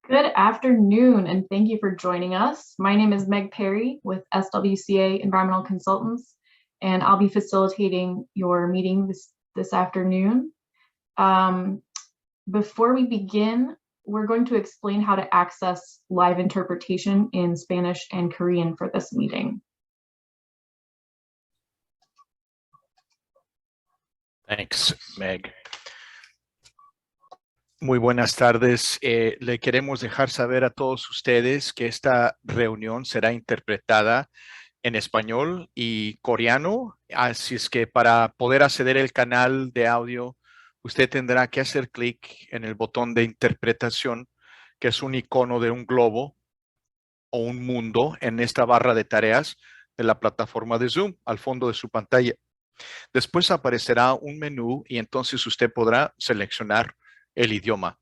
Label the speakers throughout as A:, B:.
A: Good afternoon, and thank you for joining us. My name is Meg Perry with SWCA Environmental Consultants, and I'll be facilitating your meeting this afternoon. Before we begin, we're going to explain how to access live interpretation in Spanish and Korean for this meeting.
B: Thanks, Meg. Muy buenas tardes. Le queremos dejar saber a todos ustedes que esta reunión será interpretada en español y coreano, así es que para poder acceder al canal de audio, usted tendrá que hacer clic en el botón de interpretación, que es un icono de un globo o un mundo en esta barra de tareas de la plataforma de Zoom al fondo de su pantalla. Después aparecerá un menú y entonces usted podrá seleccionar el idioma.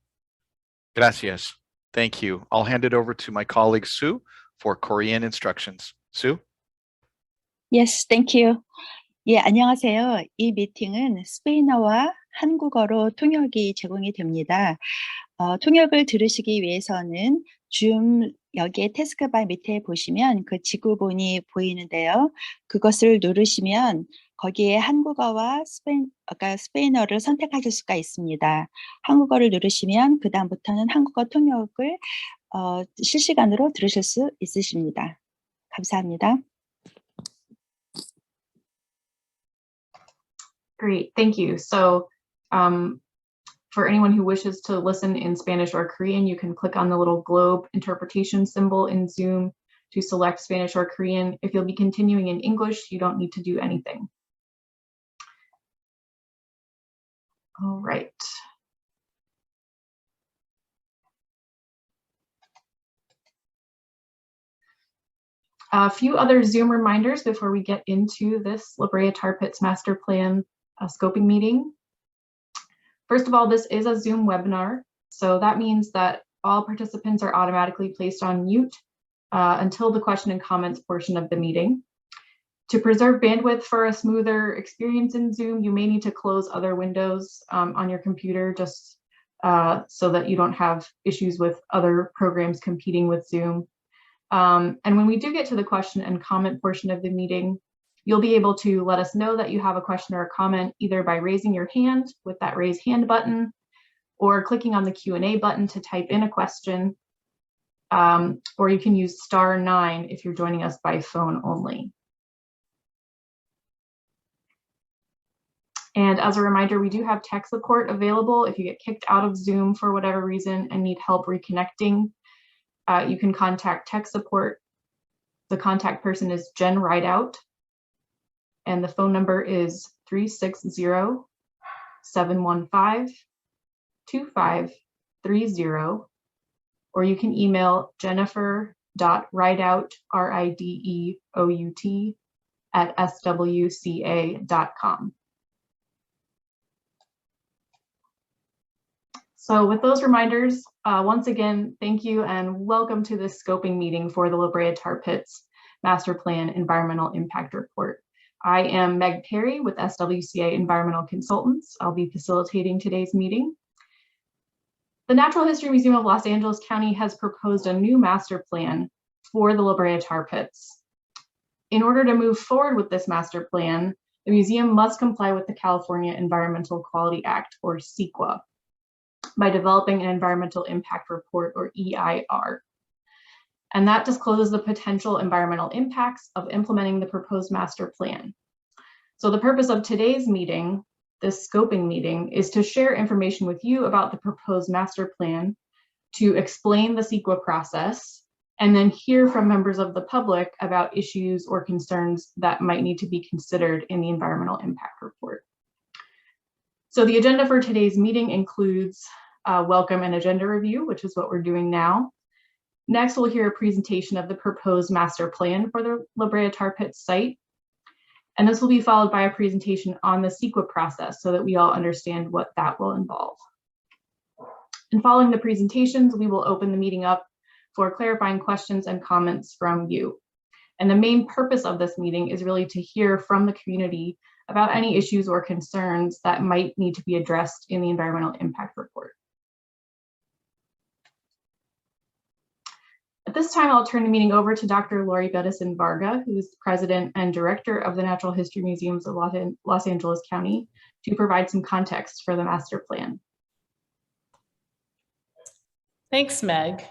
B: Gracias. Thank you. I'll hand it over to my colleague Sue for Korean instructions. Sue?
C: Yes, thank you. 예, 안녕하세요. 이 미팅은 스페인어와 한국어로 통역이 제공이 됩니다. 통역을 들으시기 위해서는 줌 여기에 태스크바 밑에 보시면 그 지구본이 보이는데요. 그것을 누르시면 거기에 한국어와 스페인어를 선택하실 수가 있습니다. 한국어를 누르시면 그 다음부터는 한국어 통역을 실시간으로 들으실 수 있으십니다. 감사합니다.
A: Great, thank you. So for anyone who wishes to listen in Spanish or Korean, you can click on the little globe interpretation symbol in Zoom to select Spanish or Korean. If you'll be continuing in English, you don't need to do anything. All right. A few other Zoom reminders before we get into this La Brea Tar Pits Master Plan scoping meeting. First of all, this is a Zoom webinar, so that means that all participants are automatically placed on mute until the question and comments portion of the meeting. To preserve bandwidth for a smoother experience in Zoom, you may need to close other windows on your computer just so that you don't have issues with other programs competing with Zoom. And when we do get to the question and comment portion of the meeting, you'll be able to let us know that you have a question or a comment either by raising your hand with that raise hand button or clicking on the Q&A button to type in a question, or you can use *9 if you're joining us by phone only. And as a reminder, we do have tech support available if you get kicked out of Zoom for whatever reason and need help reconnecting. You can contact tech support. The contact person is Jen Rideout, and the phone number is 360-715-2530, or you can email jennifer.rideout, R-I-D-E-O-U-T, @swca.com. So with those reminders, once again, thank you and welcome to this scoping meeting for the La Brea Tar Pits Master Plan Environmental Impact Report. I am Meg Perry with SWCA Environmental Consultants. I'll be facilitating today's meeting. The Natural History Museum of Los Angeles County has proposed a new master plan for the La Brea Tar Pits. In order to move forward with this master plan, the museum must comply with the California Environmental Quality Act, or SEQA, by developing an environmental impact report, or EIR. And that discloses the potential environmental impacts of implementing the proposed master plan. So the purpose of today's meeting, this scoping meeting, is to share information with you about the proposed master plan, to explain the SEQA process, and then hear from members of the public about issues or concerns that might need to be considered in the environmental impact report. So the agenda for today's meeting includes welcome and agenda review, which is what we're doing now. Next, we'll hear a presentation of the proposed master plan for the La Brea Tar Pits site. And this will be followed by a presentation on the SEQA process so that we all understand what that will involve. And following the presentations, we will open the meeting up for clarifying questions and comments from you. And the main purpose of this meeting is really to hear from the community about any issues or concerns that might need to be addressed in the environmental impact report. At this time, I'll turn the meeting over to Dr. Lori Bettison Varga, who is the President and Director of the Natural History Museums of Los Angeles County, to provide some context for the master plan.
D: Thanks, Meg.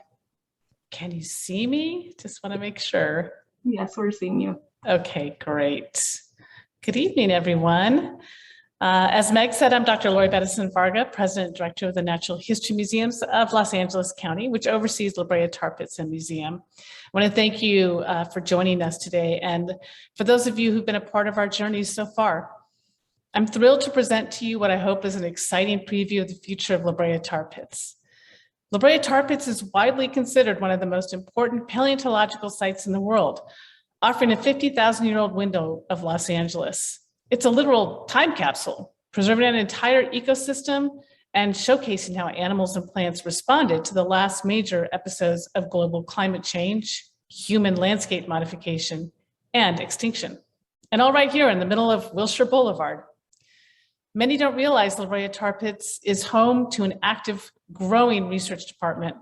D: Can you see me? Just want to make sure.
A: Yes, we're seeing you.
D: Okay, great. Good evening, everyone. As Meg said, I'm Dr. Lori Bettison Varga, President and Director of the Natural History Museums of Los Angeles County, which oversees La Brea Tar Pits and Museum. I want to thank you for joining us today, and for those of you who've been a part of our journey so far. I'm thrilled to present to you what I hope is an exciting preview of the future of La Brea Tar Pits. La Brea Tar Pits is widely considered one of the most important paleontological sites in the world, offering a 50,000-year-old window of Los Angeles. It's a literal time capsule, preserving an entire ecosystem and showcasing how animals and plants responded to the last major episodes of global climate change, human landscape modification, and extinction. And all right here in the middle of Wilshire Boulevard. Many don't realize La Brea Tar Pits is home to an active, growing research department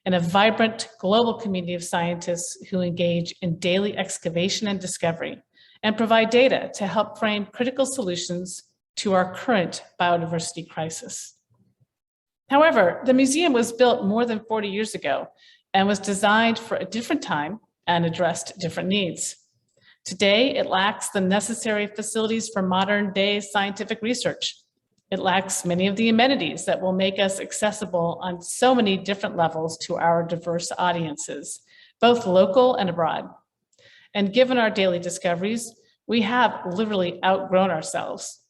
D: and a vibrant global community of scientists who engage in daily excavation and discovery and provide data to help frame critical solutions to our current biodiversity crisis. However, the museum was built more than 40 years ago and was designed for a different time and addressed different needs. Today, it lacks the necessary facilities for modern day scientific research. It lacks many of the amenities that will make us accessible on so many different levels to our diverse audiences, both local and abroad. And given our daily discoveries, we have literally outgrown ourselves.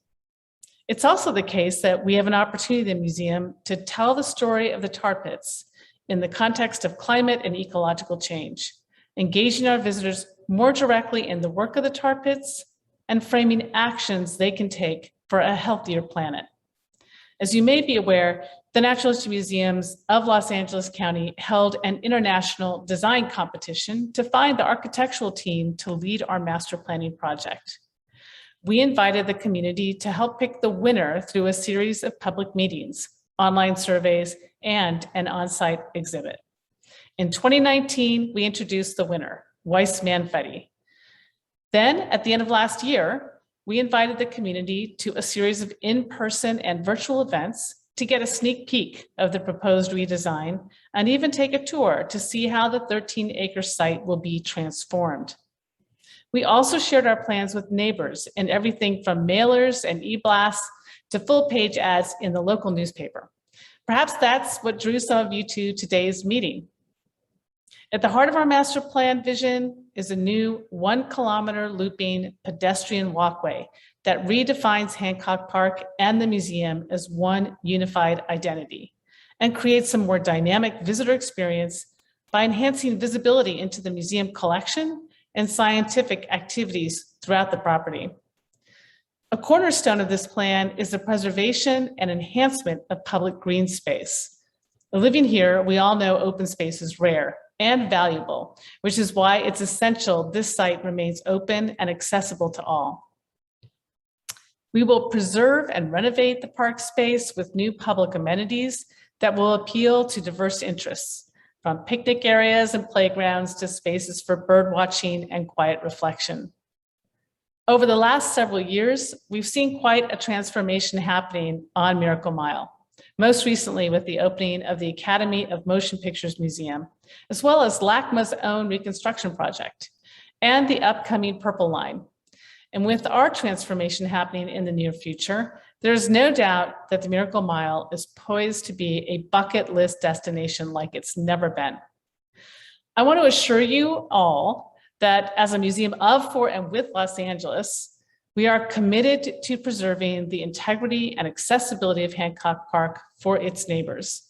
D: It's also the case that we have an opportunity in the museum to tell the story of the tar pits in the context of climate and ecological change, engaging our visitors more directly in the work of the tar pits and framing actions they can take for a healthier planet. As you may be aware, the Natural History Museums of Los Angeles County held an international design competition to find the architectural team to lead our master planning project. We invited the community to help pick the winner through a series of public meetings, online surveys, and an on-site exhibit. In 2019, we introduced the winner, Weiss Manfredi. Then, at the end of last year, we invited the community to a series of in-person and virtual events to get a sneak peek of the proposed redesign and even take a tour to see how the 13-acre site will be transformed. We also shared our plans with neighbors in everything from mailers and e-blasts to full-page ads in the local newspaper. Perhaps that's what drew some of you to today's meeting. At the heart of our master plan vision is a new 1-kilometer looping pedestrian walkway that redefines Hancock Park and the museum as one unified identity and creates a more dynamic visitor experience by enhancing visibility into the museum collection and scientific activities throughout the property. A cornerstone of this plan is the preservation and enhancement of public green space. Living here, we all know open space is rare and valuable, which is why it's essential this site remains open and accessible to all. We will preserve and renovate the park space with new public amenities that will appeal to diverse interests, from picnic areas and playgrounds to spaces for bird watching and quiet reflection. Over the last several years, we've seen quite a transformation happening on Miracle Mile, most recently with the opening of the Academy of Motion Pictures Museum, as well as LACMA's own reconstruction project, and the upcoming Purple Line. And with our transformation happening in the near future, there's no doubt that the Miracle Mile is poised to be a bucket list destination like it's never been. I want to assure you all that as a museum of, for, and with Los Angeles, we are committed to preserving the integrity and accessibility of Hancock Park for its neighbors.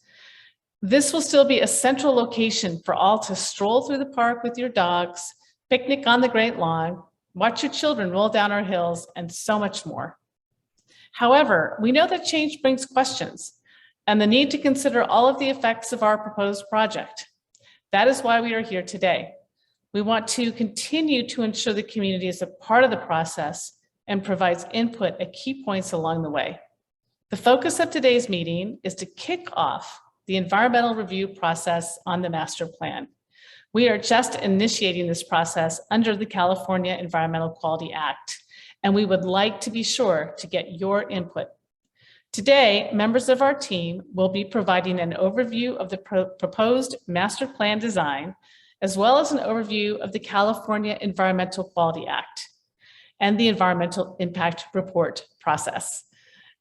D: This will still be a central location for all to stroll through the park with your dogs, picnic on the Great Lawn, watch your children roll down our hills, and so much more. However, we know that change brings questions and the need to consider all of the effects of our proposed project. That is why we are here today. We want to continue to ensure the community is a part of the process and provides input at key points along the way. The focus of today's meeting is to kick off the environmental review process on the master plan. We are just initiating this process under the California Environmental Quality Act, and we would like to be sure to get your input. Today, members of our team will be providing an overview of the proposed master plan design, as well as an overview of the California Environmental Quality Act and the environmental impact report process.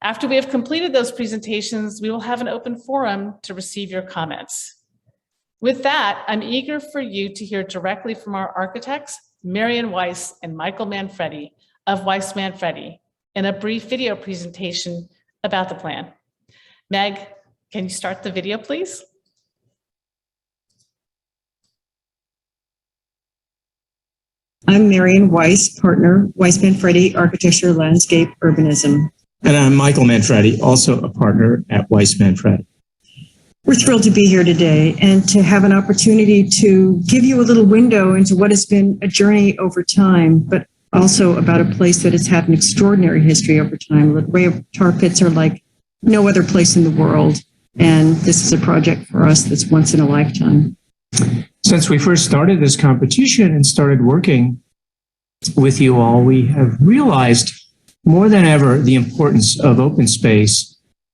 D: After we have completed those presentations, we will have an open forum to receive your comments. With that, I'm eager for you to hear directly from our architects, Marian Weiss and Michael Manfredi of Weiss Manfredi, in a brief video presentation about the plan. Meg, can you start the video, please?
E: I'm Marian Weiss, partner, Weiss Manfredi, Architecture, Landscape, Urbanism.
F: And I'm Michael Manfredi, also a partner at Weiss Manfredi.
E: We're thrilled to be here today and to have an opportunity to give you a little window into what has been a journey over time, but also about a place that has had an extraordinary history over time. La Brea tar pits are like no other place in the world, and this is a project for us that's once in a lifetime.
F: Since we first started this competition and started working with you all, we have realized more than ever the importance of open space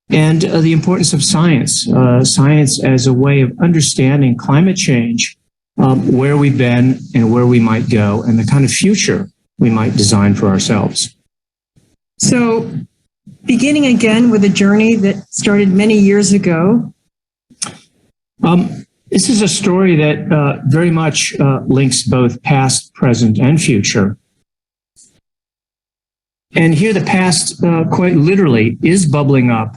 F: and the importance of science, science as a way of understanding climate change, where we've been and where we might go, and the kind of future we might design for ourselves.
E: So, beginning again with a journey that started many years ago.
F: This is a story that very much links both past, present, and future. And here the past, quite literally, is bubbling up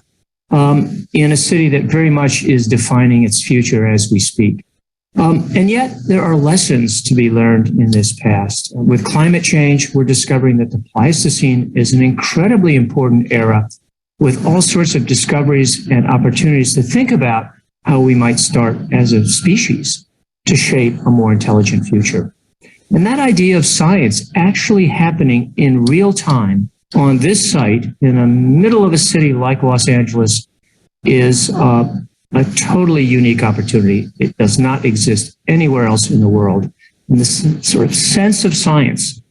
F: in a city that very much is defining its future as we speak. And yet there are lessons to be learned in this past. With climate change, we're discovering that the Pleistocene is an incredibly important era with all sorts of discoveries and opportunities to think about how we might start as a species to shape a more intelligent future. And that idea of science actually happening in real time on this site in the middle of a city like Los Angeles is a totally unique opportunity. It does not exist anywhere else in the world. And this sort of sense of science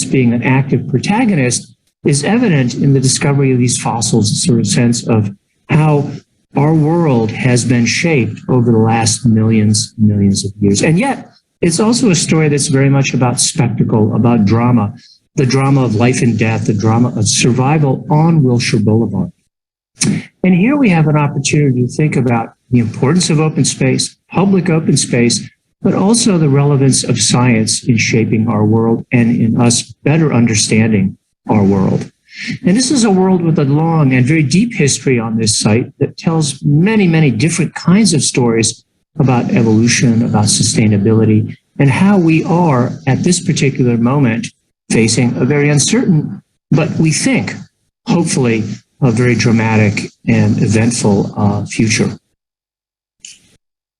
F: being an active protagonist, is evident in the discovery of these fossils, a sort of sense of how our world has been shaped over the last millions of years. And yet, it's also a story that's very much about spectacle, about drama, the drama of life and death, the drama of survival on Wilshire Boulevard. And here we have an opportunity to think about the importance of open space, public open space, but also the relevance of science in shaping our world and in us better understanding our world. And this is a world with a long and very deep history on this site that tells many, many different kinds of stories about evolution, about sustainability, and how we are at this particular moment facing a very uncertain, but we think, hopefully, a very dramatic and eventful future.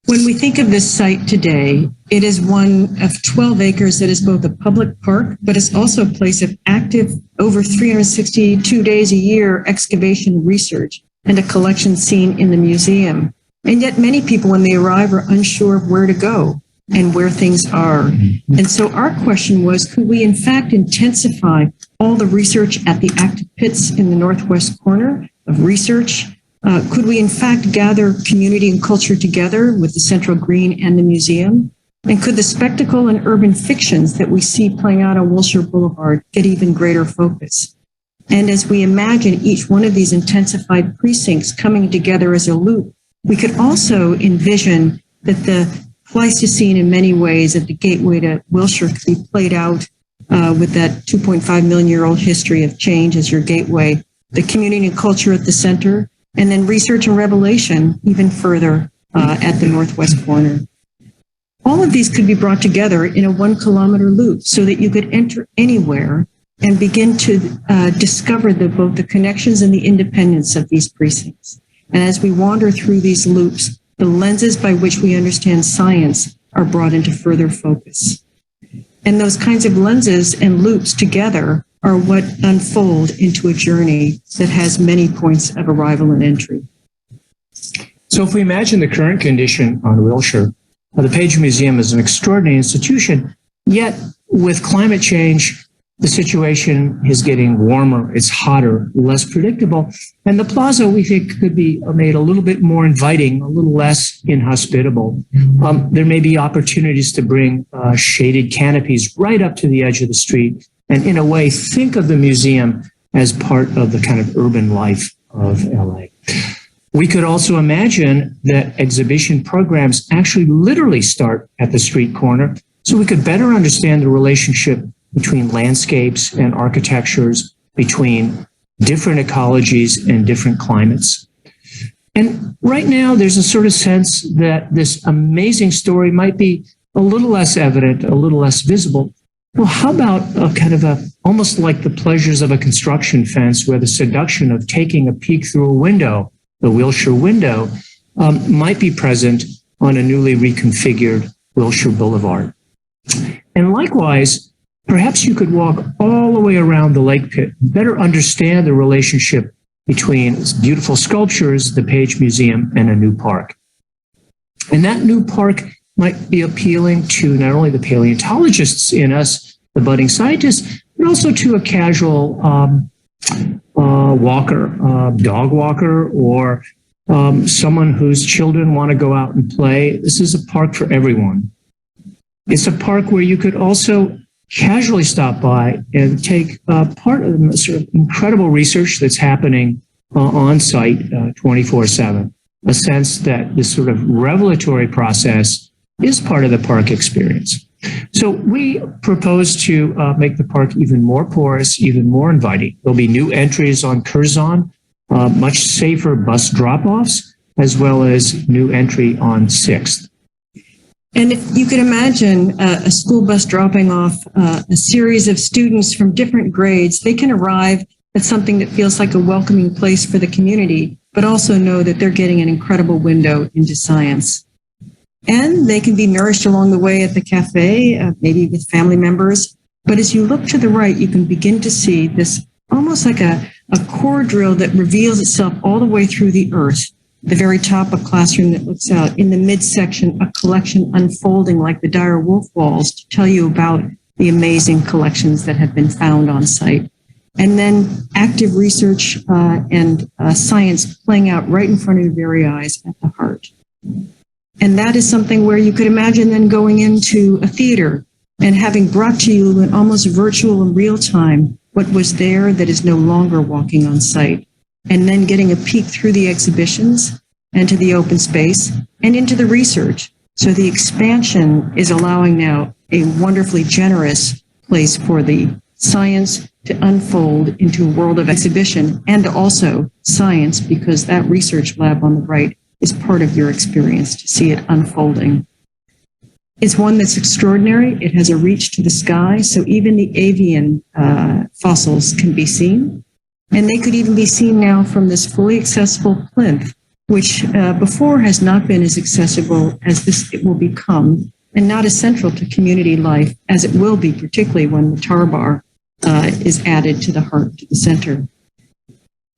E: When we think of this site today, it is one of 12 acres that is both a public park, but it's also a place of active, over 362 days a year, excavation research and a collection scene in the museum. And yet many people, when they arrive, are unsure of where to go and where things are. And so our question was, could we in fact intensify all the research at the active pits in the northwest corner of research? Could we in fact gather community and culture together with the Central Green and the museum? And could the spectacle and urban fictions that we see playing out on Wilshire Boulevard get even greater focus? And as we imagine each one of these intensified precincts coming together as a loop, we could also envision that the Pleistocene in many ways at the gateway to Wilshire could be played out with that 2.5 million year old history of change as your gateway, the community and culture at the center, and then research and revelation even further at the northwest corner. All of these could be brought together in a 1 kilometer loop so that you could enter anywhere and begin to discover both the connections and the independence of these precincts. And as we wander through these loops, the lenses by which we understand science are brought into further focus. And those kinds of lenses and loops together are what unfold into a journey that has many points of arrival and entry.
F: So if we imagine the current condition on Wilshire, The Page Museum is an extraordinary institution, yet with climate change, the situation is getting warmer, it's hotter, less predictable, and the plaza, we think, could be made a little bit more inviting, a little less inhospitable. There may be opportunities to bring shaded canopies right up to the edge of the street, and in a way, think of the museum as part of the kind of urban life of LA. We could also imagine that exhibition programs actually literally start at the street corner, so we could better understand the relationship between landscapes and architectures, between different ecologies and different climates. And right now, there's a sort of sense that this amazing story might be a little less evident, a little less visible. Well, how about almost like the pleasures of a construction fence, where the seduction of taking a peek through a window, the Wilshire window, might be present on a newly reconfigured Wilshire Boulevard. And likewise, perhaps you could walk all the way around the lake pit, better understand the relationship between beautiful sculptures, the Page Museum, and a new park. And that new park might be appealing to not only the paleontologists in us, the budding scientists, but also to a casual walker, dog walker, or someone whose children want to go out and play. This is a park for everyone. It's a park where you could also casually stop by and take part of the sort of incredible research that's happening on site 24/7. A sense that this sort of revelatory process is part of the park experience. So we propose to make the park even more porous, even more inviting. There'll be new entries on Curzon, much safer bus drop-offs, as well as new entry on 6th.
E: And if you could imagine a school bus dropping off a series of students from different grades, they can arrive at something that feels like a welcoming place for the community, but also know that they're getting an incredible window into science. And they can be nourished along the way at the cafe, maybe with family members. But as you look to the right, you can begin to see this almost like a core drill that reveals itself all the way through the earth. The very top, a classroom that looks out. In the midsection, a collection unfolding like the dire wolf walls to tell you about the amazing collections that have been found on site. And then active research and science playing out right in front of your very eyes at the heart. And that is something where you could imagine then going into a theater and having brought to you in almost virtual and real time what was there that is no longer walking on site. And then getting a peek through the exhibitions and to the open space and into the research. So the expansion is allowing now a wonderfully generous place for the science to unfold into a world of exhibition and also science, because that research lab on the right is part of your experience to see it unfolding. It's one that's extraordinary. It has a reach to the sky, so even the avian fossils can be seen. And they could even be seen now from this fully accessible plinth, which before has not been as accessible as it will become, and not as central to community life as it will be, particularly when the tar bar is added to the heart, to the center.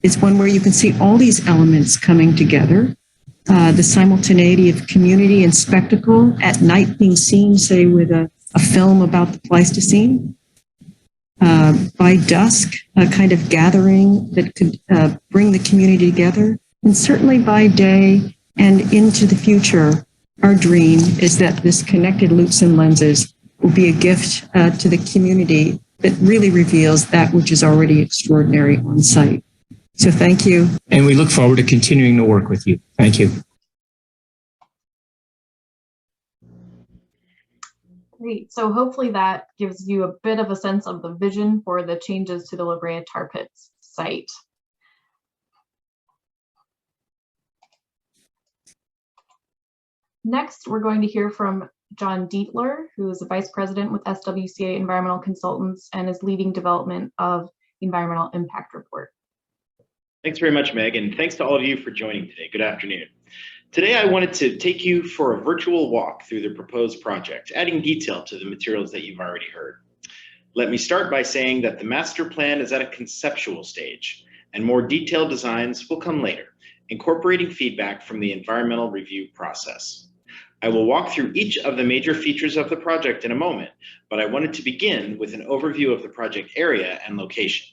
E: It's one where you can see all these elements coming together, the simultaneity of community and spectacle at night being seen, say, with a film about the Pleistocene. By dusk, a kind of gathering that could bring the community together. And certainly by day and into the future, our dream is that this connected loops and lenses will be a gift to the community that really reveals that which is already extraordinary on site. So thank you.
F: And we look forward to continuing to work with you. Thank you.
A: Great. So hopefully that gives you a bit of a sense of the vision for the changes to the La Brea Tar Pits site. Next, we're going to hear from John Dietler, who is a vice president with SWCA Environmental Consultants and is leading development of the Environmental Impact Report.
G: Thanks very much, Meg, and thanks to all of you for joining today. Good afternoon. Today, I wanted to take you for a virtual walk through the proposed project, adding detail to the materials that you've already heard. Let me start by saying that the master plan is at a conceptual stage, and more detailed designs will come later, incorporating feedback from the environmental review process. I will walk through each of the major features of the project in a moment, but I wanted to begin with an overview of the project area and location.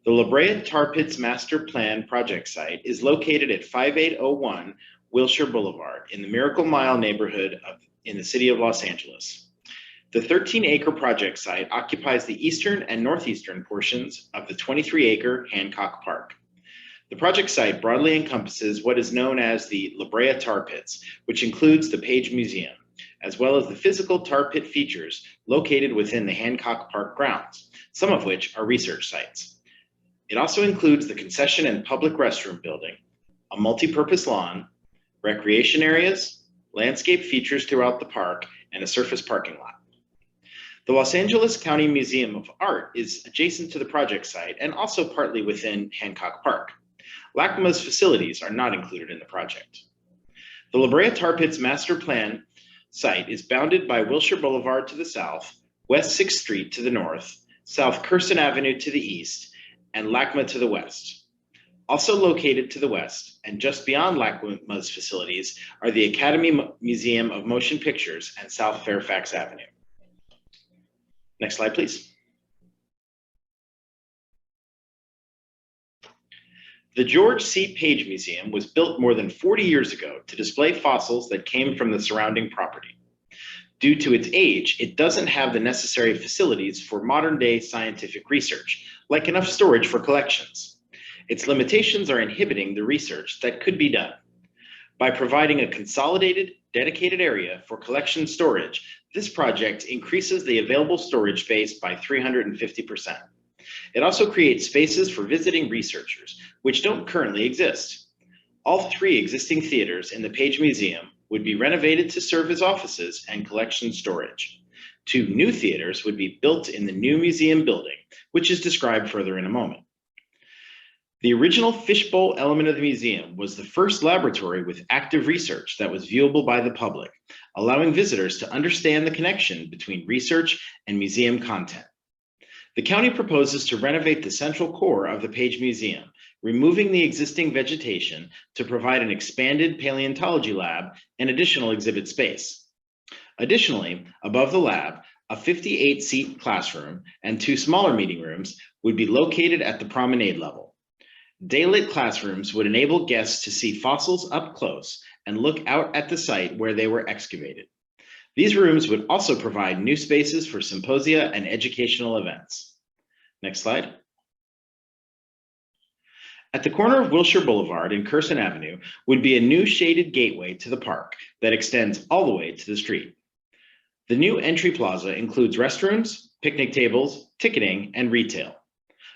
G: The La Brea Tar Pits Master Plan project site is located at 5801 Wilshire Boulevard in the Miracle Mile neighborhood in the city of Los Angeles. The 13-acre project site occupies the eastern and northeastern portions of the 23-acre Hancock Park. The project site broadly encompasses what is known as the La Brea Tar Pits, which includes the Page Museum, as well as the physical tar pit features located within the Hancock Park grounds, some of which are research sites. It also includes the concession and public restroom building, a multi-purpose lawn, recreation areas, landscape features throughout the park, and a surface parking lot. The Los Angeles County Museum of Art is adjacent to the project site and also partly within Hancock Park. LACMA's facilities are not included in the project. The La Brea Tar Pits Master Plan site is bounded by Wilshire Boulevard to the south, West 6th Street to the north, South Curson Avenue to the east, and LACMA to the west. Also located to the west and just beyond LACMA's facilities are the Academy Museum of Motion Pictures and South Fairfax Avenue. Next slide, please. The George C. Page Museum was built more than 40 years ago to display fossils that came from the surrounding property. Due to its age, it doesn't have the necessary facilities for modern-day scientific research, like enough storage for collections. Its limitations are inhibiting the research that could be done. By providing a consolidated, dedicated area for collection storage, this project increases the available storage space by 350%. It also creates spaces for visiting researchers, which don't currently exist. All 3 existing theaters in the Page Museum would be renovated to serve as offices and collection storage. 2 new theaters would be built in the new museum building, which is described further in a moment. The original fishbowl element of the museum was the first laboratory with active research that was viewable by the public, allowing visitors to understand the connection between research and museum content. The county proposes to renovate the central core of the Page Museum, removing the existing vegetation to provide an expanded paleontology lab and additional exhibit space. Additionally, above the lab, a 58-seat classroom and 2 smaller meeting rooms would be located at the promenade level. Daylit classrooms would enable guests to see fossils up close and look out at the site where they were excavated. These rooms would also provide new spaces for symposia and educational events. Next slide. At the corner of Wilshire Boulevard and Curson Avenue would be a new shaded gateway to the park that extends all the way to the street. The new entry plaza includes restrooms, picnic tables, ticketing, and retail.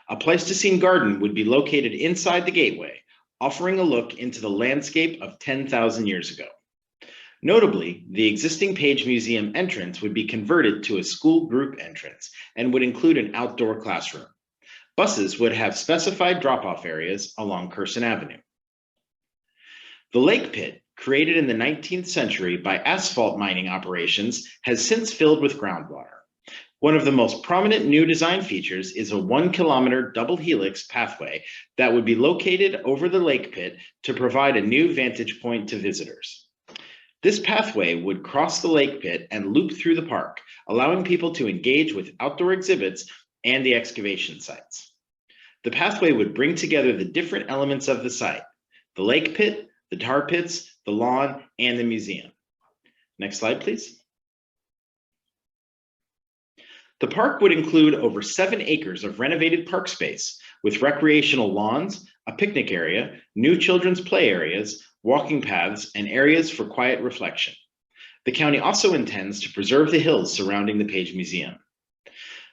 G: A Pleistocene garden would be located inside the gateway, offering a look into the landscape of 10,000 years ago. Notably, the existing Page Museum entrance would be converted to a school group entrance and would include an outdoor classroom. Buses would have specified drop-off areas along Curson Avenue. The lake pit, created in the 19th century by asphalt mining operations, has since filled with groundwater. One of the most prominent new design features is a 1-kilometer double helix pathway that would be located over the lake pit to provide a new vantage point to visitors. This pathway would cross the lake pit and loop through the park, allowing people to engage with outdoor exhibits and the excavation sites. The pathway would bring together the different elements of the site: the lake pit, the tar pits, the lawn, and the museum. Next slide, please. The park would include over 7 acres of renovated park space with recreational lawns, a picnic area, new children's play areas, walking paths, and areas for quiet reflection. The county also intends to preserve the hills surrounding the Page Museum.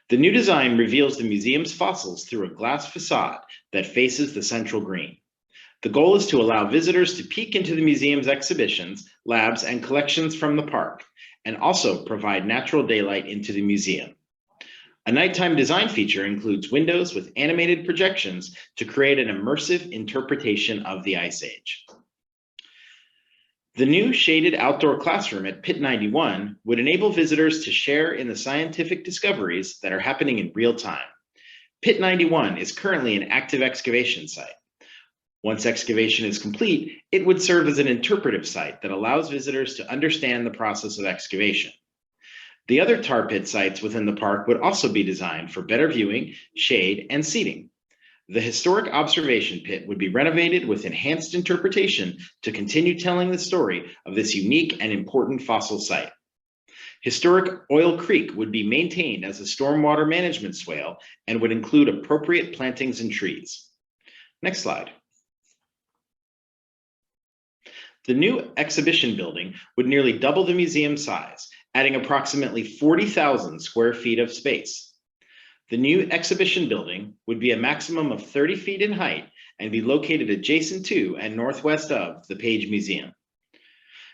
G: The new design reveals the museum's fossils through a glass facade that faces the central green. The goal is to allow visitors to peek into the museum's exhibitions, labs, and collections from the park, and also provide natural daylight into the museum. A nighttime design feature includes windows with animated projections to create an immersive interpretation of the Ice Age. The new shaded outdoor classroom at Pit 91 would enable visitors to share in the scientific discoveries that are happening in real time. Pit 91 is currently an active excavation site. Once excavation is complete, it would serve as an interpretive site that allows visitors to understand the process of excavation. The other tar pit sites within the park would also be designed for better viewing, shade, and seating. The historic observation pit would be renovated with enhanced interpretation to continue telling the story of this unique and important fossil site. Historic Oil Creek would be maintained as a stormwater management swale and would include appropriate plantings and trees. Next slide. The new exhibition building would nearly double the museum size, adding approximately 40,000 square feet of space. The new exhibition building would be a maximum of 30 feet in height and be located adjacent to and northwest of the Page Museum.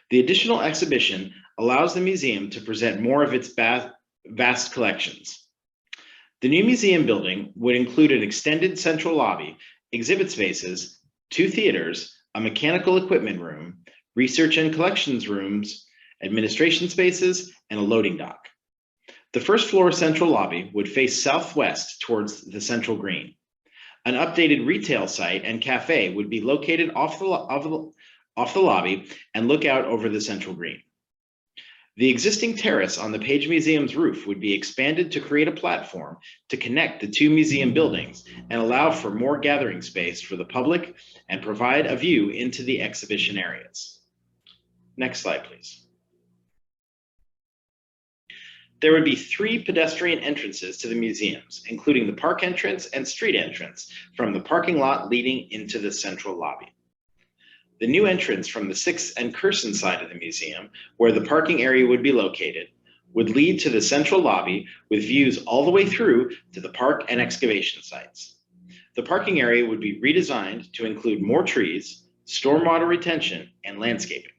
G: The additional exhibition allows the museum to present more of its vast collections. The new museum building would include an extended central lobby, exhibit spaces, 2 theaters, a mechanical equipment room, research and collections rooms, administration spaces, and a loading dock. The first floor central lobby would face southwest towards the central green. An updated retail site and cafe would be located off the lobby and look out over the central green. The existing terrace on the Page Museum's roof would be expanded to create a platform to connect the 2 museum buildings and allow for more gathering space for the public and provide a view into the exhibition areas. Next slide, please. There would be 3 pedestrian entrances to the museums, including the park entrance and street entrance from the parking lot leading into the central lobby. The new entrance from the 6th and Curson side of the museum, where the parking area would be located, would lead to the central lobby with views all the way through to the park and excavation sites. The parking area would be redesigned to include more trees, stormwater retention, and landscaping.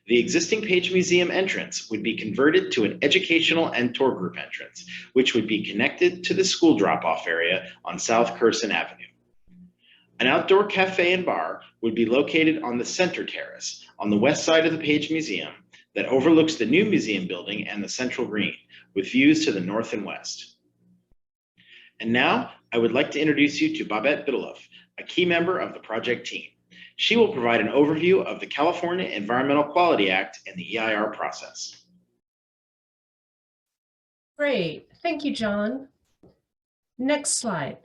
G: The existing Page Museum entrance would be converted to an educational and tour group entrance, which would be connected to the school drop-off area on South Curson Avenue. An outdoor cafe and bar would be located on the center terrace on the west side of the Page Museum that overlooks the new museum building and the central green, with views to the north and west. And now I would like to introduce you to Babette Biddulph, a key member of the project team. She will provide an overview of the California Environmental Quality Act and the EIR process.
H: Great, thank you, John. Next slide.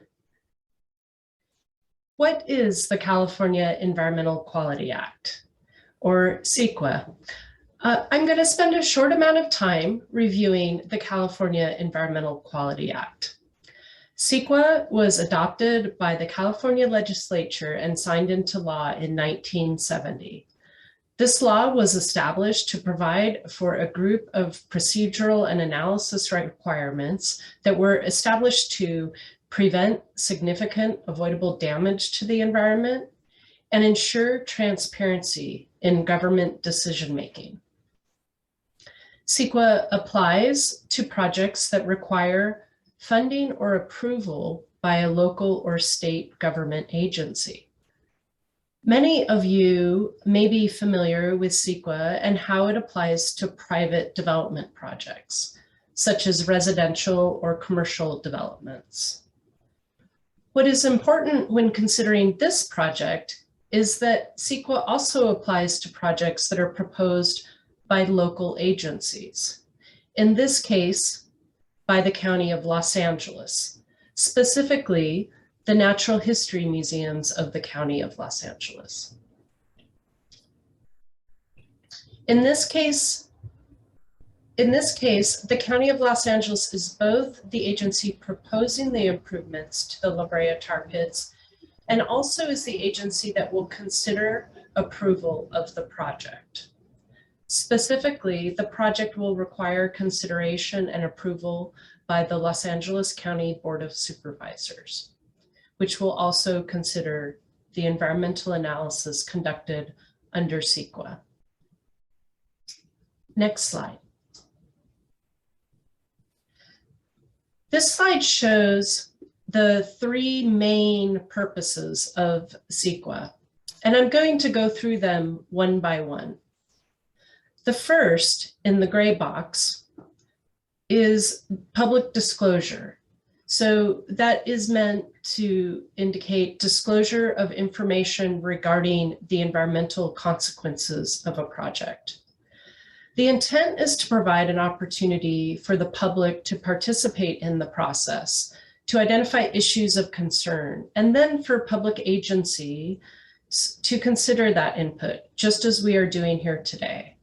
H: What is the California Environmental Quality Act, or SEQA? I'm going to spend a short amount of time reviewing the California Environmental Quality Act. SEQA was adopted by the California legislature and signed into law in 1970. This law was established to provide for a group of procedural and analysis requirements that were established to prevent significant avoidable damage to the environment and ensure transparency in government decision-making. SEQA applies to projects that require funding or approval by a local or state government agency. Many of you may be familiar with SEQA and how it applies to private development projects, such as residential or commercial developments. What is important when considering this project is that SEQA also applies to projects that are proposed by local agencies. In this case, by the County of Los Angeles, specifically the Natural History Museums of the County of Los Angeles. In this case, the County of Los Angeles is both the agency proposing the improvements to the La Brea tar pits and also is the agency that will consider approval of the project. Specifically, the project will require consideration and approval by the Los Angeles County Board of Supervisors, which will also consider the environmental analysis conducted under SEQA. Next slide. This slide shows the 3 main purposes of SEQA, and I'm going to go through them one by one. The first, in the gray box, is public disclosure. So that is meant to indicate disclosure of information regarding the environmental consequences of a project. The intent is to provide an opportunity for the public to participate in the process, to identify issues of concern, and then for public agency to consider that input, just as we are doing here today.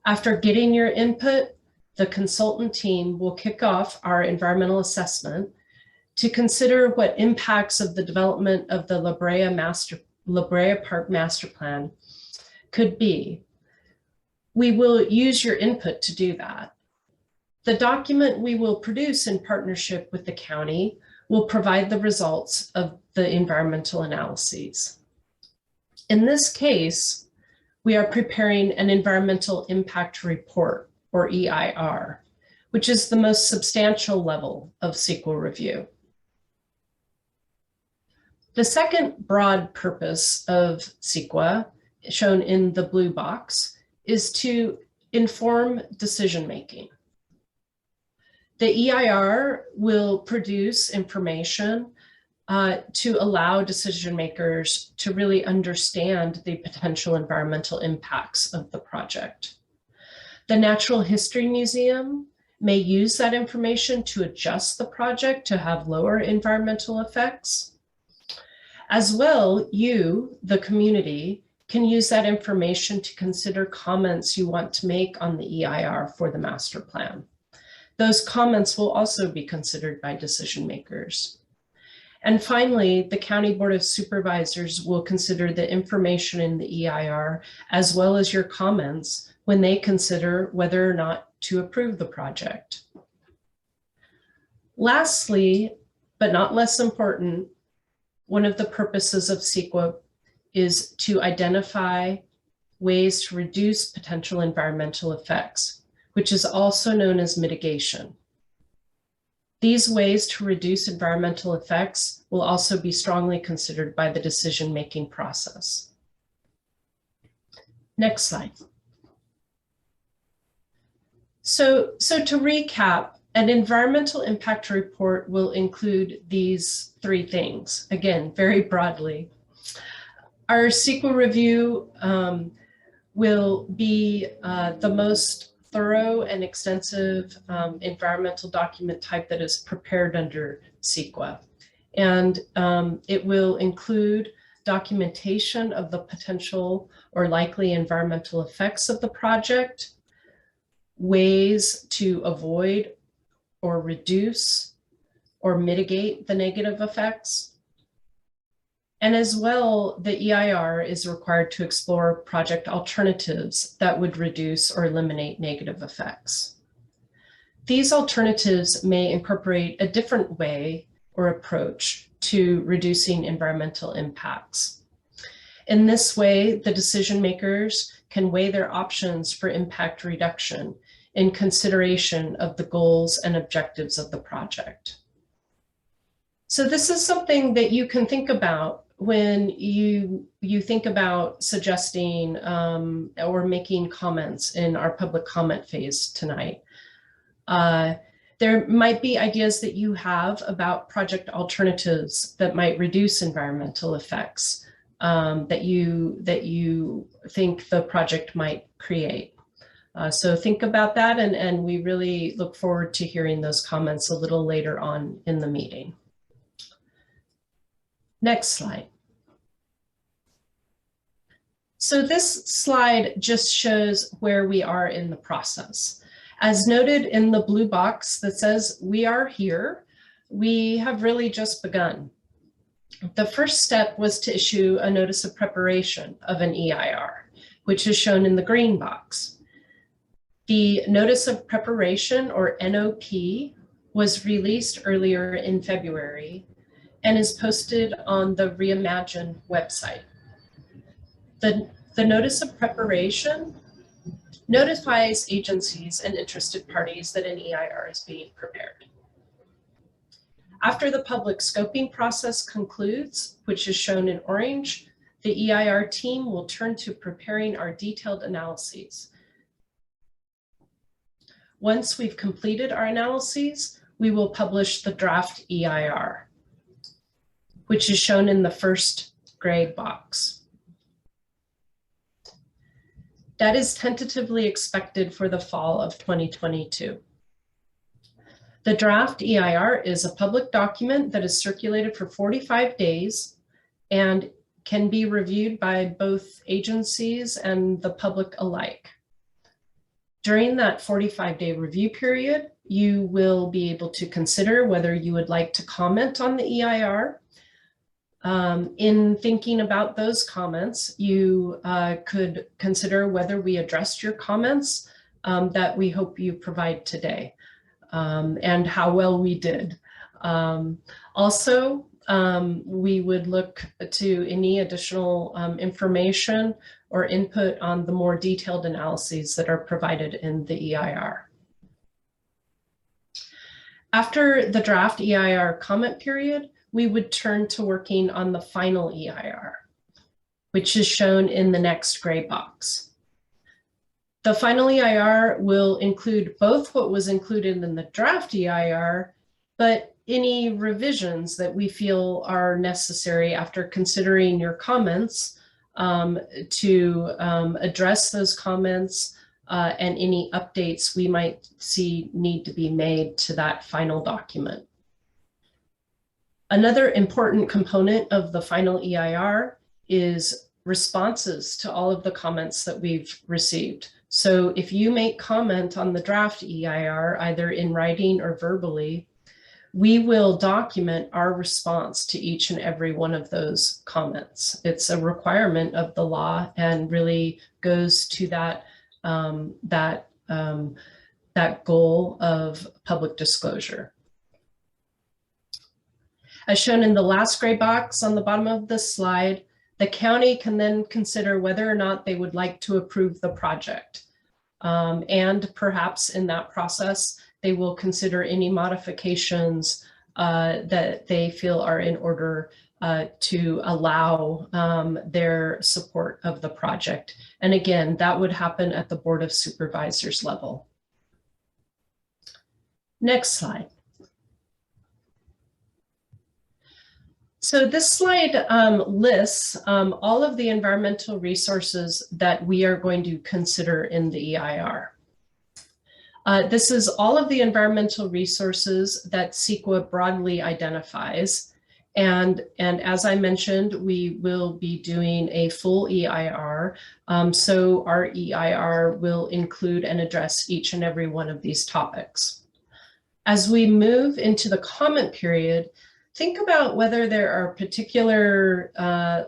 H: After getting your input, the consultant team will kick off our environmental assessment to consider what impacts of the development of the La Brea Park Master Plan could be. We will use your input to do that. The document we will produce in partnership with the county will provide the results of the environmental analyses. In this case, we are preparing an environmental impact report, or EIR, which is the most substantial level of SEQA review. The second broad purpose of SEQA, shown in the blue box, is to inform decision-making. The EIR will produce information to allow decision makers to really understand the potential environmental impacts of the project. The Natural History Museum may use that information to adjust the project to have lower environmental effects. As well, you, the community, can use that information to consider comments you want to make on the EIR for the master plan. Those comments will also be considered by decision makers. And finally, the County Board of Supervisors will consider the information in the EIR as well as your comments when they consider whether or not to approve the project. Lastly, but not less important, one of the purposes of SEQA is to identify ways to reduce potential environmental effects, which is also known as mitigation. These ways to reduce environmental effects will also be strongly considered by the decision-making process. Next slide. So to recap, an environmental impact report will include these three things, again, very broadly. Our SEQA review will be the most thorough and extensive environmental document type that is prepared under SEQA. And it will include documentation of the potential or likely environmental effects of the project, ways to avoid or reduce or mitigate the negative effects. And as well, the EIR is required to explore project alternatives that would reduce or eliminate negative effects. These alternatives may incorporate a different way or approach to reducing environmental impacts. In this way, the decision makers can weigh their options for impact reduction in consideration of the goals and objectives of the project. So this is something that you can think about when you think about suggesting or making comments in our public comment phase tonight. There might be ideas that you have about project alternatives that might reduce environmental effects that you think the project might create. So think about that, and we really look forward to hearing those comments a little later on in the meeting. Next slide. So this slide just shows where we are in the process. As noted in the blue box that says we are here, we have really just begun. The first step was to issue a notice of preparation of an EIR, which is shown in the green box. The notice of preparation, or NOP, was released earlier in February and is posted on the Reimagine website. The notice of preparation notifies agencies and interested parties that an EIR is being prepared. After the public scoping process concludes, which is shown in orange, the EIR team will turn to preparing our detailed analyses. Once we've completed our analyses, we will publish the draft EIR, which is shown in the first gray box. That is tentatively expected for the fall of 2022. The draft EIR is a public document that is circulated for 45 days and can be reviewed by both agencies and the public alike. During that 45-day review period, you will be able to consider whether you would like to comment on the EIR. In thinking about those comments, you could consider whether we addressed your comments that we hope you provide today, and how well we did. Also, we would look to any additional information or input on the more detailed analyses that are provided in the EIR. After the draft EIR comment period, we would turn to working on the final EIR, which is shown in the next gray box. The final EIR will include both what was included in the draft EIR, but any revisions that we feel are necessary after considering your comments to address those comments and any updates we might see need to be made to that final document. Another important component of the final EIR is responses to all of the comments that we've received. So if you make comment on the draft EIR, either in writing or verbally, we will document our response to each and every one of those comments. It's a requirement of the law and really goes to that, that goal of public disclosure. As shown in the last gray box on the bottom of this slide, the county can then consider whether or not they would like to approve the project. And perhaps in that process, they will consider any modifications that they feel are in order to allow their support of the project. And again, that would happen at the Board of Supervisors level. Next slide. So this slide lists all of the environmental resources that we are going to consider in the EIR. This is all of the environmental resources that SEQA broadly identifies. And as I mentioned, we will be doing a full EIR. So our EIR will include and address each and every one of these topics. As we move into the comment period, think about whether there are particular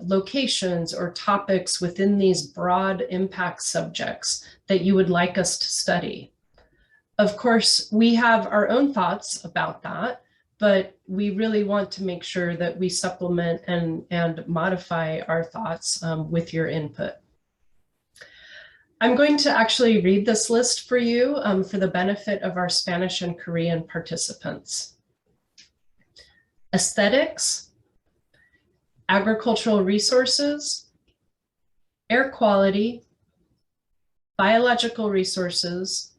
H: locations or topics within these broad impact subjects that you would like us to study. Of course, we have our own thoughts about that, but we really want to make sure that we supplement and modify our thoughts with your input. I'm going to actually read this list for you for the benefit of our Spanish and Korean participants. Aesthetics, agricultural resources, air quality, biological resources,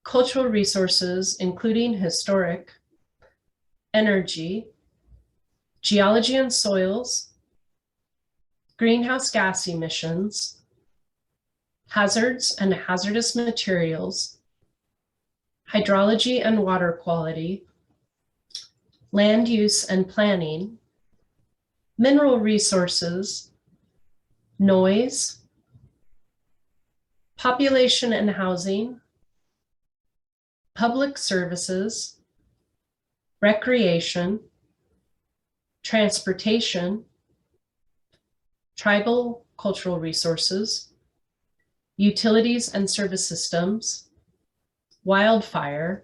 H: cultural resources, including historic, energy, geology and soils, greenhouse gas emissions, hazards and hazardous materials, hydrology and water quality, land use and planning, mineral resources, noise, population and housing, public services, recreation, transportation, tribal cultural resources, utilities and service systems, wildfire,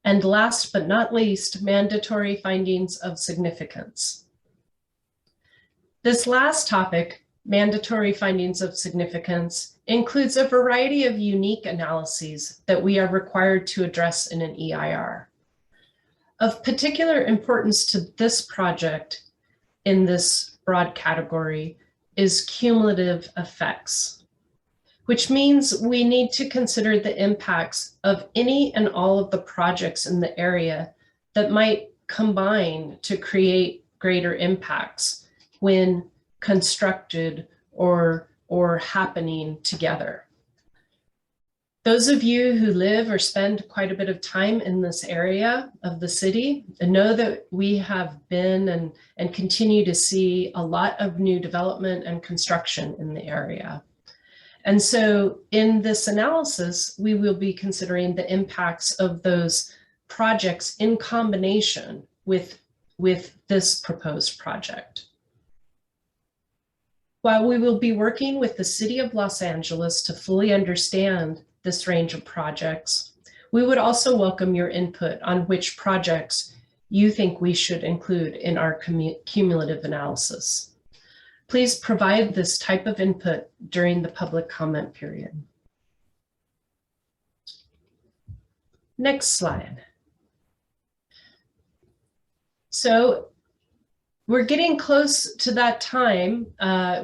H: and last but not least, mandatory findings of significance. This last topic, mandatory findings of significance, includes a variety of unique analyses that we are required to address in an EIR. Of particular importance to this project in this broad category is cumulative effects, which means we need to consider the impacts of any and all of the projects in the area that might combine to create greater impacts when constructed or happening together. Those of you who live or spend quite a bit of time in this area of the city know that we have been and continue to see a lot of new development and construction in the area. And so in this analysis, we will be considering the impacts of those projects in combination with this proposed project. While we will be working with the City of Los Angeles to fully understand this range of projects, we would also welcome your input on which projects you think we should include in our cumulative analysis. Please provide this type of input during the public comment period. Next slide. So we're getting close to that time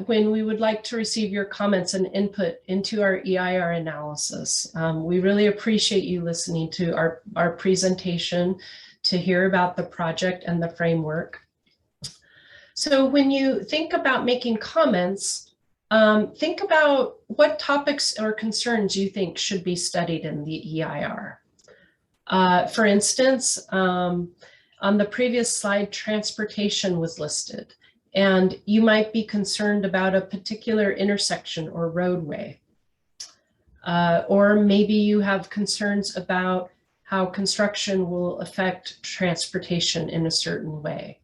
H: when we would like to receive your comments and input into our EIR analysis. We really appreciate you listening to our presentation to hear about the project and the framework. So when you think about making comments, think about what topics or concerns you think should be studied in the EIR. For instance, on the previous slide, transportation was listed, and you might be concerned about a particular intersection or roadway. Or maybe you have concerns about how construction will affect transportation in a certain way.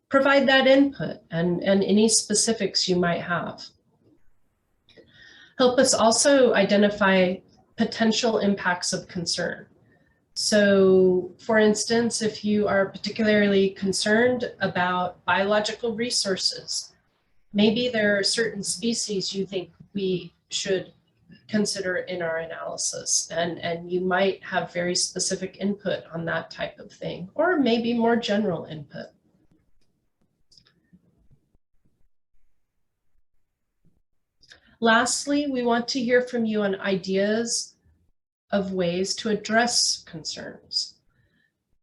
H: Provide that input and any specifics you might have. Help us also identify potential impacts of concern. So, for instance, if you are particularly concerned about biological resources, maybe there are certain species you think we should consider in our analysis, and you might have very specific input on that type of thing, or maybe more general input. Lastly, we want to hear from you on ideas of ways to address concerns.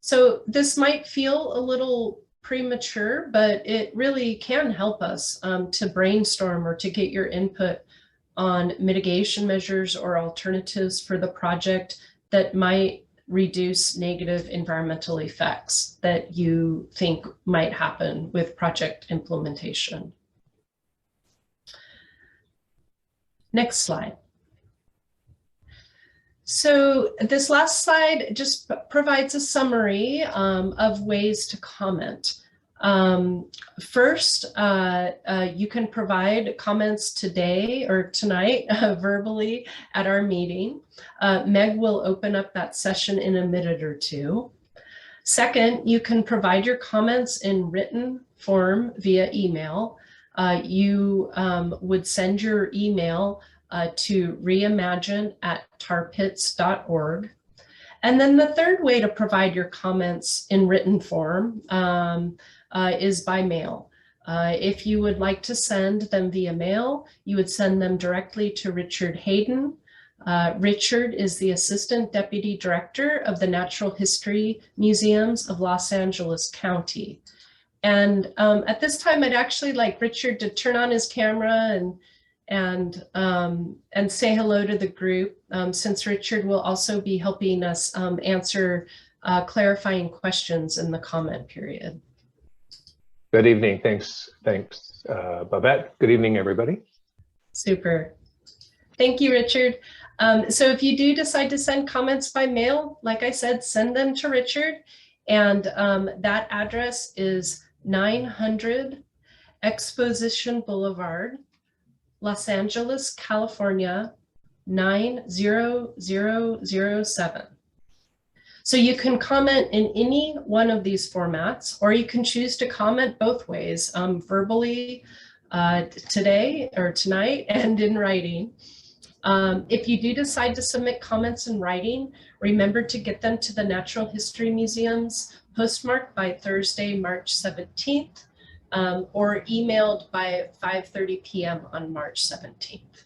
H: So this might feel a little premature, but it really can help us to brainstorm or to get your input on mitigation measures or alternatives for the project that might reduce negative environmental effects that you think might happen with project implementation. Next slide. So this last slide just provides a summary of ways to comment. First, you can provide comments today or tonight verbally at our meeting. Meg will open up that session in a minute or two. Second, you can provide your comments in written form via email. You would send your email to reimagine@tarpits.org. And then the third way to provide your comments in written form is by mail. If you would like to send them via mail, you would send them directly to Richard Hayden. Richard is the Assistant Deputy Director of the Natural History Museums of Los Angeles County. And at this time, I'd actually like Richard to turn on his camera and say hello to the group, since Richard will also be helping us answer clarifying questions in the comment period.
I: Good evening. Thanks, Babette. Good evening, everybody.
H: Super. Thank you, Richard. So if you do decide to send comments by mail, like I said, send them to Richard. And that address is 900 Exposition Boulevard, Los Angeles, California, 90007. So you can comment in any one of these formats, or you can choose to comment both ways, verbally today or tonight and in writing. If you do decide to submit comments in writing, remember to get them to the Natural History Museums postmarked by Thursday, March 17th, or emailed by 5:30 p.m. on March 17th.